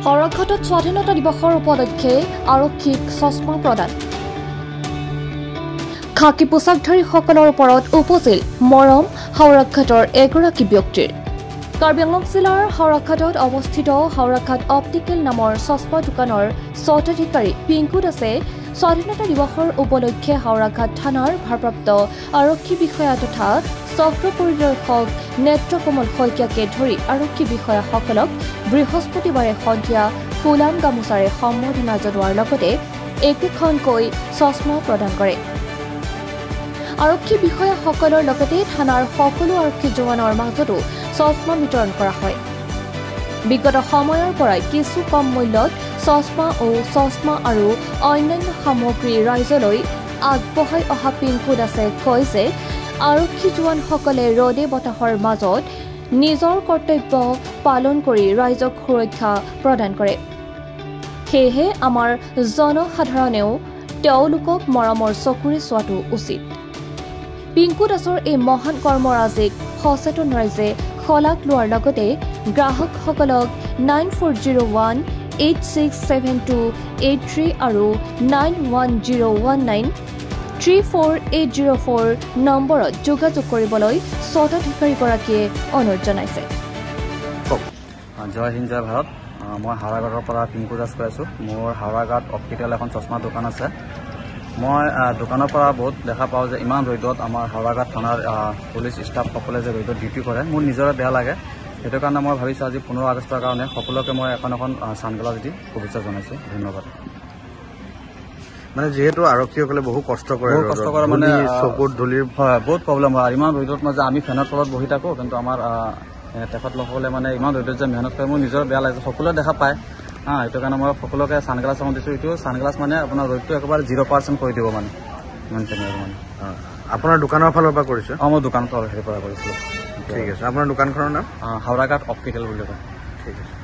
সৰক্ষাত স্বাধীনতা দিৱসৰ উপলক্ষে আৰক্ষীক চশমা প্ৰদান খাকী পোছাকধাৰীসকলৰ ওপৰত উপজিল মৰম সৰক্ষাতৰ এগৰাকী ব্যক্তিৰ কাৰ্বি আংলং জিলাৰ সৰক্ষাতত অৱস্থিত সৰক্ষাত অপ্টিকেল নামৰ চশমা দোকানৰ স্বত্বাধিকাৰী পিংকু দাসে স্বাধীনতা দিৱসৰ উপলক্ষে সৰক্ষাত থানাৰ ভাৰপ্ৰাপ্ত আৰক্ষী বিষয়া তথা চক্ৰ পৰিদৰ্শক নেত্ৰকমল শইকীয়াকে ধৰি আৰক্ষী বিষয়াসকলক বৃহস্পতিবাৰে সন্ধিয়া ফুলাম গামোচাৰে সম্বৰ্ধনা জনোৱাৰ লগতে একোখনকৈ চশমা প্ৰদান কৰে আৰক্ষী বিষয়াসকলৰ লগতে থানাৰ সকলো আৰক্ষী জোৱানৰ মাজতো চশমা বিতৰণ কৰা হয় বিগত সময়ৰ পৰাই কিছু কম মূল্যত চশমা আৰু অন্যান্য সামগ্ৰী ৰাইজলৈ আগবঢ়াই অহা পিংকু দাসে কয় যে আৰক্ষী জোৱানসকলে ৰদে বতাহৰ মাজত নিজৰ কৰ্তব্য পালন কৰি ৰাইজক সুৰক্ষা প্ৰদান কৰে সেয়েহে আমাৰ জনসাধাৰণেও তেওঁলোকক মৰমৰ চকুৰে চোৱাটো উচিত পিংকু দাসৰ এই মহান কৰ্মৰাজিক সচেতন ৰাইজে শলাগ লোৱাৰ লগতে গ্ৰাহকসকলক 9401867283 আৰু 9101934804 নম্বৰত যোগাযোগ কৰিবলৈ স্বত্বাধিকাৰীগৰাকীয়ে অনুৰোধ জনাইছে জয় হিন্দ জয় ভাৰত মই হাওৰাঘাটৰ পৰা পিংকু দাস কৈ আছোঁ মোৰ হাওৰাঘাট অপ্টিকেল এখন চশমা দোকান আছে মই দোকানৰ পৰা বহুত দেখা পাওঁ যে ইমান ৰ'দত আমাৰ হাওৰাঘাট থানাৰ পুলিচ ষ্টাফসকলে যে ৰ'দত ডিউটি কৰে মোৰ নিজৰে বেয়া লাগে সেইটো কাৰণে মই ভাবিছোঁ আজি 15 আগষ্টৰ কাৰণে সকলোকে মই এখন ছানগ্লাছ দি শুভেচ্ছা জনাইছোঁ ধন্যবাদ মানে যেহেতু আৰক্ষীসকলে বহু কষ্ট কৰে মানে চকুত ধূলিৰ হয় বহুত প্ৰব্লেম হয় ইমান ৰ'দত মাজে আমি ফেনৰ তলত বহি থাকোঁ কিন্তু আমাৰ তেখেতলোকসকলে মানে ইমান ৰ'দত যে মেহনত কৰে মোৰ নিজৰ বেয়া লাগে সকলোৱে দেখা পায় সেইটো কাৰণে মই সকলোকে ছানগ্লাছ দিছোঁ এইটো ছানগ্লাছ মানে আপোনাৰ ৰ'দটো একেবাৰে 0% কৰি দিব মানে ইমান তেনেকৈ মানে আপোনাৰ দোকানৰ ফালৰ পৰা কৰিছে মই দোকানৰ হেৰিৰ পৰা কৰিছিলোঁ ঠিক আছে আপোনাৰ দোকানখনৰ নাম হাওৰাঘাট অপ্টিকেল বুলি কয় ঠিক আছে